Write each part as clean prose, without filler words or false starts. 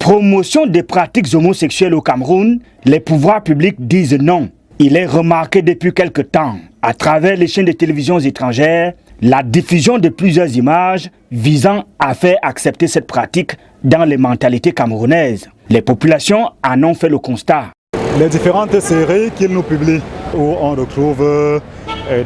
Promotion des pratiques homosexuelles au Cameroun, les pouvoirs publics disent non. Il est remarqué depuis quelque temps, à travers les chaînes de télévision étrangères, la diffusion de plusieurs images visant à faire accepter cette pratique dans les mentalités camerounaises. Les populations en ont fait le constat. Les différentes séries qu'ils nous publient, où on retrouve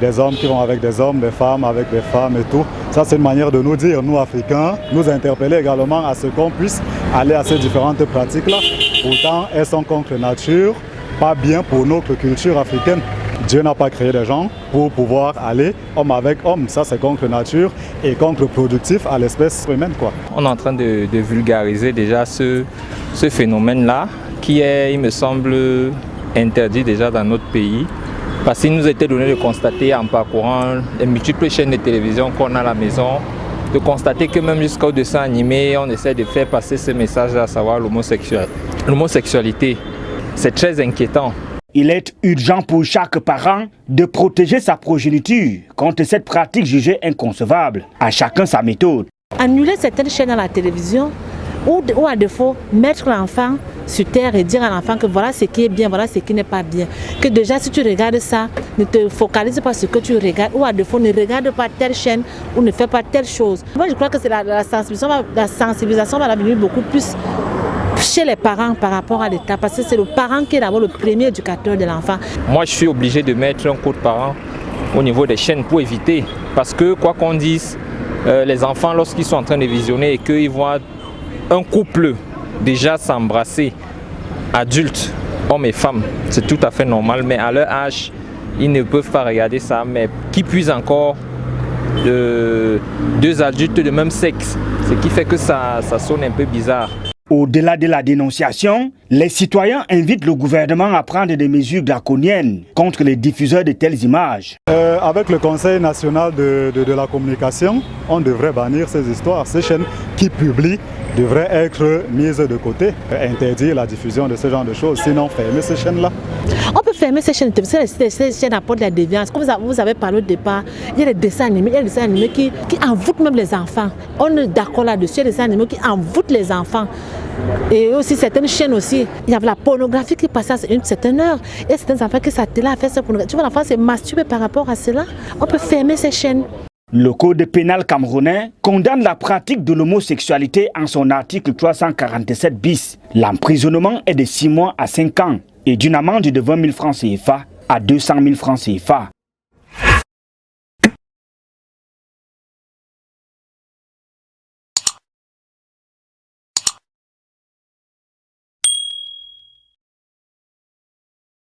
des hommes qui vont avec des hommes, des femmes avec des femmes et tout. Ça, c'est une manière de nous dire, nous Africains, nous interpeller également à ce qu'on puisse aller à ces différentes pratiques-là. Pourtant, elles sont contre nature, pas bien pour notre culture africaine. Dieu n'a pas créé des gens pour pouvoir aller homme avec homme. Ça, c'est contre nature et contre-productif à l'espèce humaine, quoi. On est en train de vulgariser déjà ce phénomène-là, qui est, il me semble, interdit déjà dans notre pays. Parce qu'il nous a été donné de constater en parcourant les multiples chaînes de télévision qu'on a à la maison, de constater que même jusqu'au dessin animé, on essaie de faire passer ce message à savoir l'homosexualité. C'est très inquiétant. Il est urgent pour chaque parent de protéger sa progéniture contre cette pratique jugée inconcevable. À chacun sa méthode. Annuler certaines chaînes à la télévision ou à défaut mettre l'enfant sur terre et dire à l'enfant que voilà ce qui est bien, voilà ce qui n'est pas bien. Que déjà si tu regardes ça, ne te focalise pas sur ce que tu regardes ou à défaut ne regarde pas telle chaîne ou ne fais pas telle chose. Moi je crois que c'est la sensibilisation va venir beaucoup plus chez les parents par rapport à l'État, parce que c'est le parent qui est d'abord le premier éducateur de l'enfant. Moi je suis obligé de mettre un coup de parent au niveau des chaînes pour éviter, parce que quoi qu'on dise, les enfants lorsqu'ils sont en train de visionner et qu'ils voient un couple déjà s'embrasser, adultes, hommes et femmes, c'est tout à fait normal, mais à leur âge, ils ne peuvent pas regarder ça, mais qui puisse encore deux adultes de même sexe, ce qui fait que ça sonne un peu bizarre. Au-delà de la dénonciation, les citoyens invitent le gouvernement à prendre des mesures draconiennes contre les diffuseurs de telles images. Avec le Conseil national de la communication, on devrait bannir ces histoires. Ces chaînes qui publient devraient être mises de côté, interdire la diffusion de ce genre de choses, sinon fermer ces chaînes-là. On peut fermer ces chaînes, ces chaînes apportent la déviance. Comme vous avez parlé au départ, il y a des dessins animés, qui envoûtent même les enfants. On est d'accord là-dessus, il y a des dessins animés qui envoûtent les enfants. Et aussi certaines chaînes aussi, il y a la pornographie qui passe à une certaine heure. Il y a certains enfants qui s'attellent à faire cette pornographie. Tu vois, l'enfant s'est masturbé par rapport à cela. On peut fermer ces chaînes. Le code pénal camerounais condamne la pratique de l'homosexualité en son article 347 bis. L'emprisonnement est de 6 mois à 5 ans et d'une amende de 20 000 francs CFA à 200 000 francs CFA.